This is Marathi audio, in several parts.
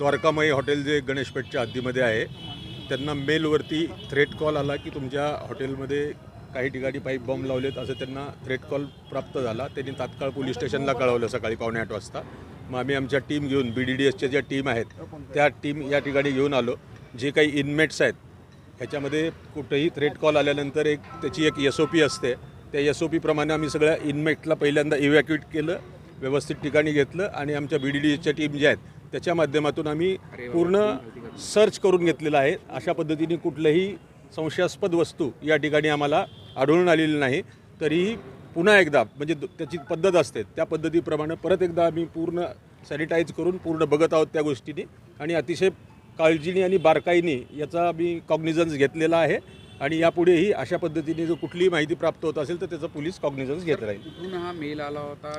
द्वारकामयी हॉटेल जे गणेशपेठच्या हद्दीमध्ये आहे, त्यांना मेलवरती थ्रेट कॉल आला की तुमच्या हॉटेलमध्ये काही ठिकाणी पाईप बॉम्ब लावलेत असं त्यांना थ्रेट कॉल प्राप्त झाला. त्यांनी तात्काळ पोलीस स्टेशनला कळवलं सकाळी 7:45 वाजता. मग आम्ही आमच्या टीम घेऊन BDDSच्या ज्या टीम आहेत त्या टीम या ठिकाणी घेऊन आलो. जे काही इनमेट्स आहेत ह्याच्यामध्ये कुठेही थ्रेट कॉल आल्यानंतर त्याची एक SOP असते. त्या SOP प्रमाणे आम्ही सगळ्या इनमेटला पहिल्यांदा इव्हॅक्युएट केलं, व्यवस्थित ठिकाणी घेतलं आणि आमच्या BDDSच्या टीम ज्या आहेत त्याच्या माध्यमातून आम्ही पूर्ण सर्च करून घेतलेलं आहे. अशा पद्धतीने कुठल्याही संशयास्पद वस्तू या ठिकाणी आम्हाला आढळून आलेली नाही. तरीही पुन्हा एकदा म्हणजे त्याची पद्धत असते त्या पद्धतीप्रमाणे परत एकदा आम्ही पूर्ण सॅनिटाईज करून पूर्ण बघत आहोत त्या गोष्टींनी आणि अतिशय काळजीने आणि बारकाईने याचा आम्ही कॉग्निझन्स घेतलेला आहे. आणि यापुढेही अशा पद्धतीने जो कुठलीही माहिती प्राप्त होत असेल तर त्याचा पोलीस कॉग्निझन्स घेत राहील. कुठून हा मेल आला होता?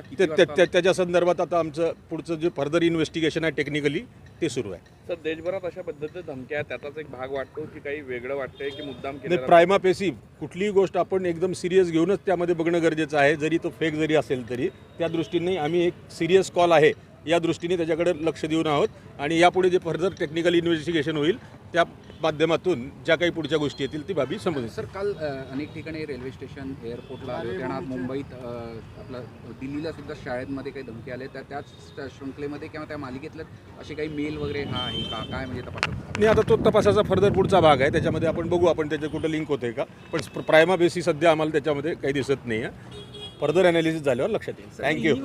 त्याच्या संदर्भात आता आमचं पुढचं जे फर्दर इन्व्हेस्टिगेशन आहे टेक्निकली ते सुरू आहे. सर, देशभरात अशा पद्धतीच्या धमक्या आहेत, त्याचाच एक भाग वाटतो की काही वेगळं वाटतंय की मुद्दाम नाही, प्रायमा पेसी कुठलीही गोष्ट आपण एकदम सिरियस घेऊनच त्यामध्ये बघणं गरजेचं आहे. जरी तो फेक जरी असेल तरी त्या दृष्टीने आम्ही एक सिरियस कॉल आहे या दृष्टीने त्याच्याकडे लक्ष देऊन आहोत. आणि यापुढे जे फर्दर टेक्निकल इन्व्हेस्टिगेशन होईल त्या माध्यमातून ज्या काही पुढच्या गोष्टी येतील ती बाबी समजेल. सर, काल अनेक ठिकाणी रेल्वे स्टेशन एअरपोर्टला आले होते आणि आज मुंबईत आपलं दिल्लीला सुद्धा शाळेमध्ये काही धमकी आले तर त्याच शृंखलेमध्ये किंवा त्या मालिकेतल्या असे काही मेल वगैरे हा आहे का, काय म्हणजे तपासात? नाही, आता तो तपासाचा फर्दर पुढचा भाग आहे, त्याच्यामध्ये आपण बघू आपण त्याचे कुठं लिंक होते का. पण प्रायमा बेसी सध्या आम्हाला त्याच्यामध्ये काही दिसत नाही आहे. फर्दर ॲनालिसिस झाल्यावर लक्षात येईल. थँक्यू.